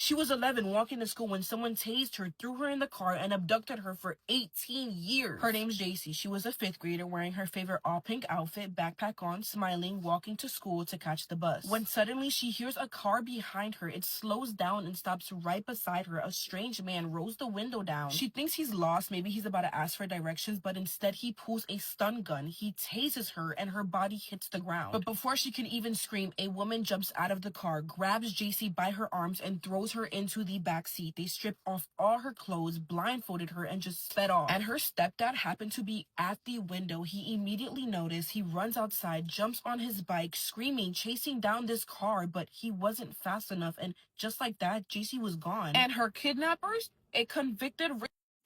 She was 11 walking to school when someone tased her, threw her in the car, and abducted her for 18 years. Her name's JC. She was a 5th grader wearing her favorite all-pink outfit, backpack on, smiling, walking to school to catch the bus. When suddenly she hears a car behind her, it slows down and stops right beside her. A strange man rolls the window down. She thinks he's lost, maybe he's about to ask for directions, but instead he pulls a stun gun. He tases her and her body hits the ground. But before she can even scream, a woman jumps out of the car, grabs JC by her arms, and throws her into the back seat. They stripped off all her clothes, blindfolded her, and just sped off. And her stepdad happened to be at the window. He immediately noticed. He runs outside, jumps on his bike, screaming, chasing down this car, but he wasn't fast enough, and just like that, JC was gone. And her kidnappers? A convicted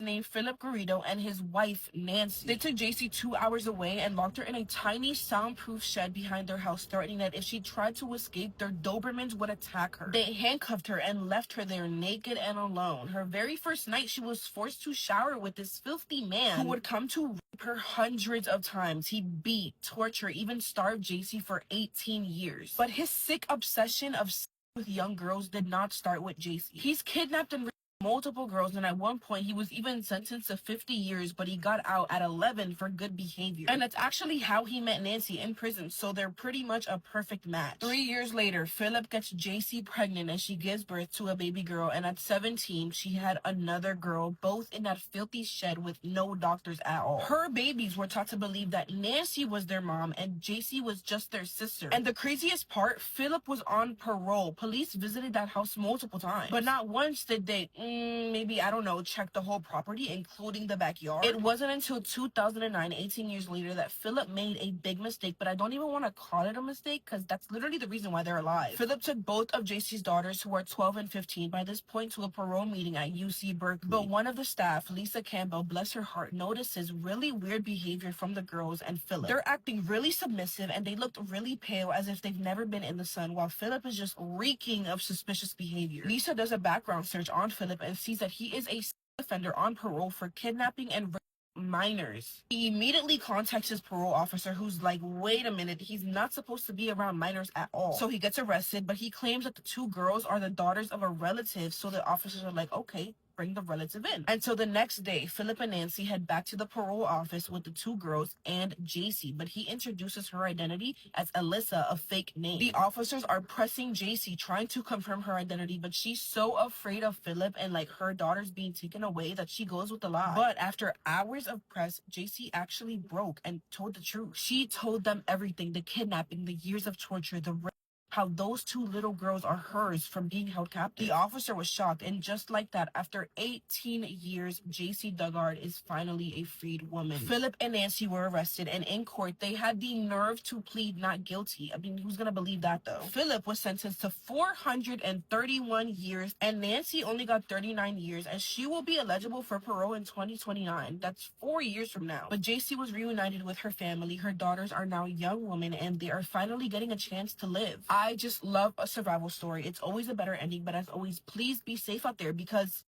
named Philip Garrido and his wife, Nancy. They took JC 2 hours away and locked her in a tiny soundproof shed behind their house, threatening that if she tried to escape, their Dobermans would attack her. They handcuffed her and left her there naked and alone. Her very first night, she was forced to shower with this filthy man who would come to rape her hundreds of times. He beat, tortured, even starved JC for 18 years. But his sick obsession of sex with young girls did not start with JC. He's kidnapped and multiple girls, and at one point he was even sentenced to 50 years, but he got out at 11 for good behavior. And that's actually how he met Nancy, in prison, so they're pretty much a perfect match. 3 years later, Philip gets JC pregnant and she gives birth to a baby girl, and at 17 she had another girl, both in that filthy shed with no doctors at all. Her babies were taught to believe that Nancy was their mom and JC was just their sister. And the craziest part, Philip was on parole. Police visited that house multiple times, but not once did they maybe, I don't know, check the whole property, including the backyard. It wasn't until 2009, 18 years later, that Philip made a big mistake, but I don't even want to call it a mistake because that's literally the reason why they're alive. Philip took both of JC's daughters, who are 12 and 15 by this point, to a parole meeting at UC Berkeley. But one of the staff, Lisa Campbell, bless her heart, notices really weird behavior from the girls and Philip. They're acting really submissive and they looked really pale, as if they've never been in the sun, while Philip is just reeking of suspicious behavior. Lisa does a background search on Philip and sees that he is a offender on parole for kidnapping and minors. He immediately contacts his parole officer, who's like, wait a minute, he's not supposed to be around minors at all. So he gets arrested, but he claims that the 2 girls are the daughters of a relative, so the officers are like, okay, bring the relative in. And so the next day, Philip and Nancy head back to the parole office with the 2 girls and JC, but he introduces her identity as Alyssa, a fake name. The officers are pressing JC, trying to confirm her identity, but she's so afraid of Philip and like her daughters being taken away that she goes with the lie. But after hours of press, JC actually broke and told the truth. She told them everything: the kidnapping, the years of torture, the rape, how those 2 little girls are hers from being held captive. The officer was shocked, and just like that, after 18 years, JC Dugard is finally a freed woman. Philip and Nancy were arrested, and in court, they had the nerve to plead not guilty. I mean, who's gonna believe that, though? Philip was sentenced to 431 years, and Nancy only got 39 years, and she will be eligible for parole in 2029. That's 4 years from now. But JC was reunited with her family. Her daughters are now young women, and they are finally getting a chance to live. I just love a survival story. It's always a better ending, but as always, please be safe out there, because